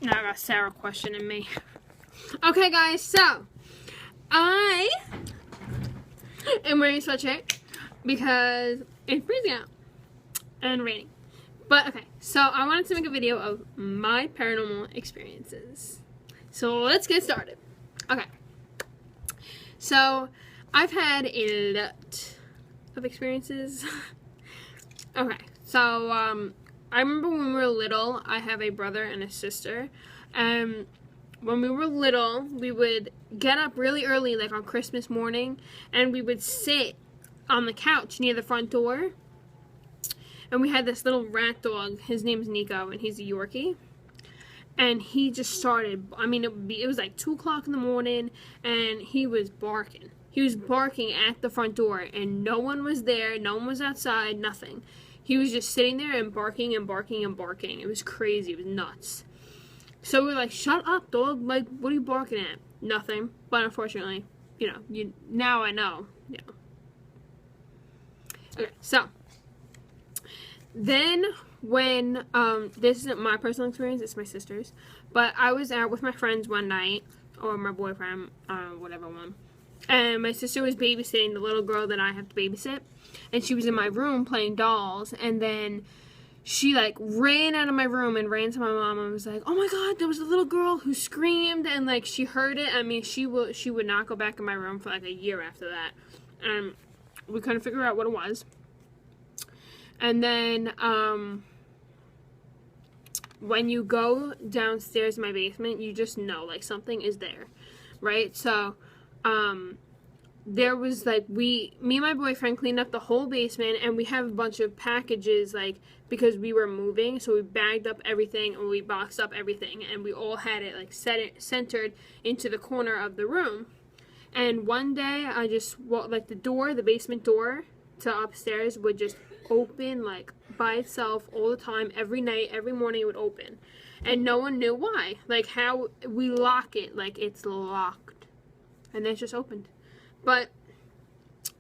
Now I got Sarah questioning me. Okay, guys, so I am wearing a sweatshirt because it's freezing out and raining. But okay, so I wanted to make a video of my paranormal experiences. So let's get started. Okay, so I've had a lot of experiences. Okay, so I remember when we were little, I have a brother and a sister, and when we were little, we would get up really early, like on Christmas morning, and we would sit on the couch near the front door, and we had this little rat dog. His name's Nico, and he's a Yorkie, and he just started, I mean, it was like 2 o'clock in the morning, and he was barking. He was barking at the front door, and no one was there, no one was outside, nothing. He was just sitting there and barking and barking and barking. It was crazy. It was nuts. So we were like, shut up, dog. Like, what are you barking at? Nothing. But unfortunately, now I know. Okay, so then when, this isn't my personal experience, it's my sister's. But I was out with my friends one night, or my boyfriend, whatever one. And my sister was babysitting the little girl that I have to babysit. And she was in my room playing dolls. And then she, like, ran out of my room and ran to my mom and was like, oh, my God, there was a little girl who screamed. And, like, she heard it. I mean, she would not go back in my room for, like, a year after that. And we couldn't figure out what it was. And then when you go downstairs in my basement, you just know, like, something is there, right? So there was, like, me and my boyfriend cleaned up the whole basement, and we have a bunch of packages, like, because we were moving, so we bagged up everything, and we boxed up everything, and we all had it, like, centered into the corner of the room. And one day, I just walked, like, the basement door to upstairs would just open, like, by itself all the time, every night, every morning it would open. And no one knew why. Like, how we lock it, like, it's locked. And then it just opened. But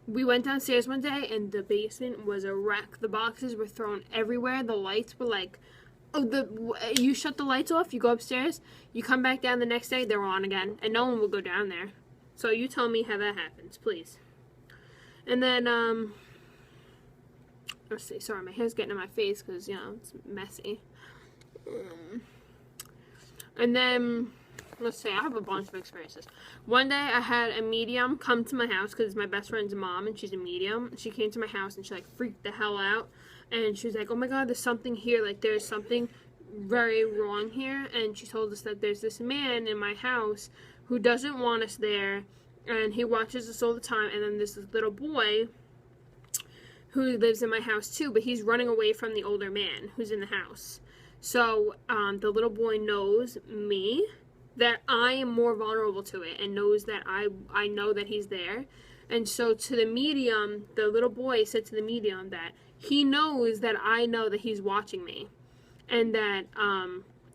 we went downstairs one day, and the basement was a wreck. The boxes were thrown everywhere. The lights were like, you shut the lights off, you go upstairs, you come back down the next day, they're on again. And no one will go down there. So you tell me how that happens, please. And then, let's see, sorry, my hair's getting in my face because, it's messy. And then, let's see, I have a bunch of experiences. One day, I had a medium come to my house because my best friend's mom, and she's a medium. She came to my house, and she, like, freaked the hell out. And she was like, oh, my God, there's something here. Like, there's something very wrong here. And she told us that there's this man in my house who doesn't want us there, and he watches us all the time. And then there's this little boy who lives in my house, too, but he's running away from the older man who's in the house. So, the little boy knows me, that I am more vulnerable to it, and knows that I know that he's there. And so to the medium, the little boy said to the medium that he knows that I know that he's watching me, and that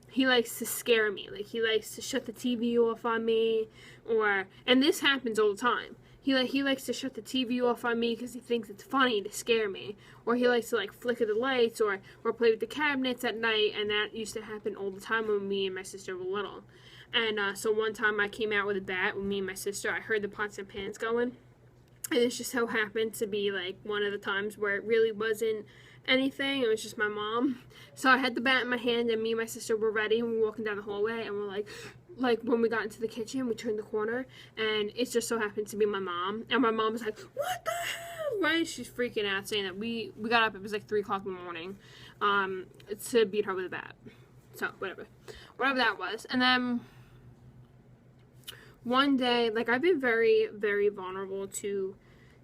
he likes to scare me. Like, he likes to shut the TV off on me, and this happens all the time. He likes to shut the TV off on me because he thinks it's funny to scare me. Or he likes to, like, flicker the lights or play with the cabinets at night, and that used to happen all the time when me and my sister were little. And so one time I came out with a bat with me and my sister. I heard the pots and pans going. And it just so happened to be, like, one of the times where it really wasn't anything. It was just my mom. So I had the bat in my hand, and me and my sister were ready. And we were walking down the hallway, and we're like, when we got into the kitchen, we turned the corner, and it just so happened to be my mom. And my mom was like, what the hell? Right? She's freaking out, saying that we got up, it was like 3 o'clock in the morning, to beat her with a bat. So, whatever that was. And then one day, like, I've been very, very vulnerable to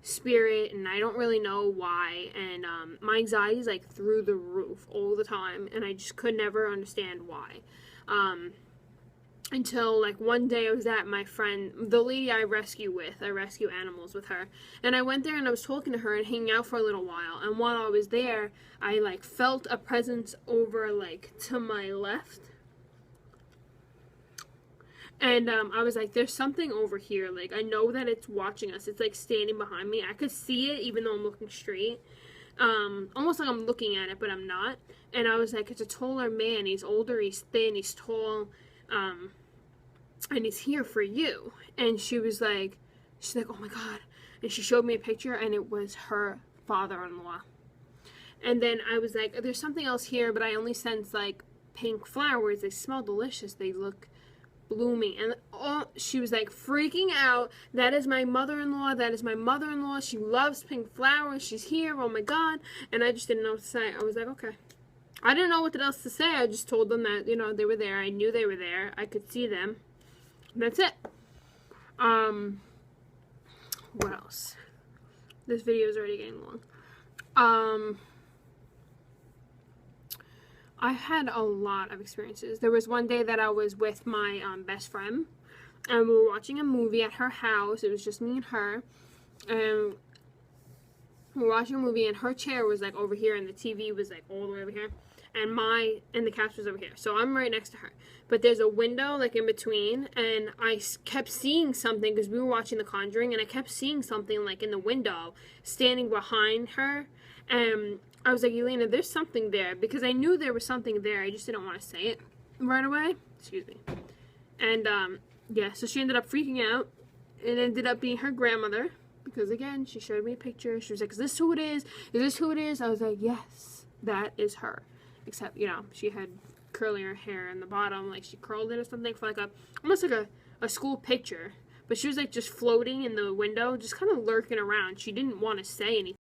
spirit, and I don't really know why, and my anxiety is, like, through the roof all the time, and I just could never understand why. Until, like, one day I was at my friend, the lady I rescue animals with her, and I went there and I was talking to her and hanging out for a little while, and while I was there, I, like, felt a presence over, like, to my left. And I was like, there's something over here. Like, I know that it's watching us. It's, like, standing behind me. I could see it even though I'm looking straight. almost like I'm looking at it, but I'm not. And I was like, it's a taller man. He's older, he's thin, he's tall, and he's here for you. And she's like, oh my God. And she showed me a picture, and it was her father-in-law. And then I was like, there's something else here, but I only sense like pink flowers. They smell delicious. They look blooming. And she was like freaking out. That is my mother-in-law. That is my mother-in-law. She loves pink flowers. She's here. Oh my God. And I just didn't know what to say. I was like, okay. I didn't know what else to say. I just told them that, you know, they were there. I knew they were there. I could see them. And that's it. What else? This video is already getting long. I had a lot of experiences. There was one day that I was with my best friend, and we were watching a movie at her house. It was just me and her, and we were watching a movie, and her chair was like over here, and the TV was like all the way over here, and the couch was over here. So I'm right next to her, but there's a window like in between, and I kept seeing something because we were watching The Conjuring, and I kept seeing something like in the window, standing behind her, and I was like, Elena, there's something there, because I knew there was something there. I just didn't want to say it right away. Excuse me. And, yeah, so she ended up freaking out. It ended up being her grandmother, because, again, she showed me a picture. She was like, is this who it is? Is this who it is? I was like, yes, that is her. Except, you know, she had curlier hair in the bottom, like she curled it or something for like almost like a school picture. But she was like just floating in the window, just kind of lurking around. She didn't want to say anything.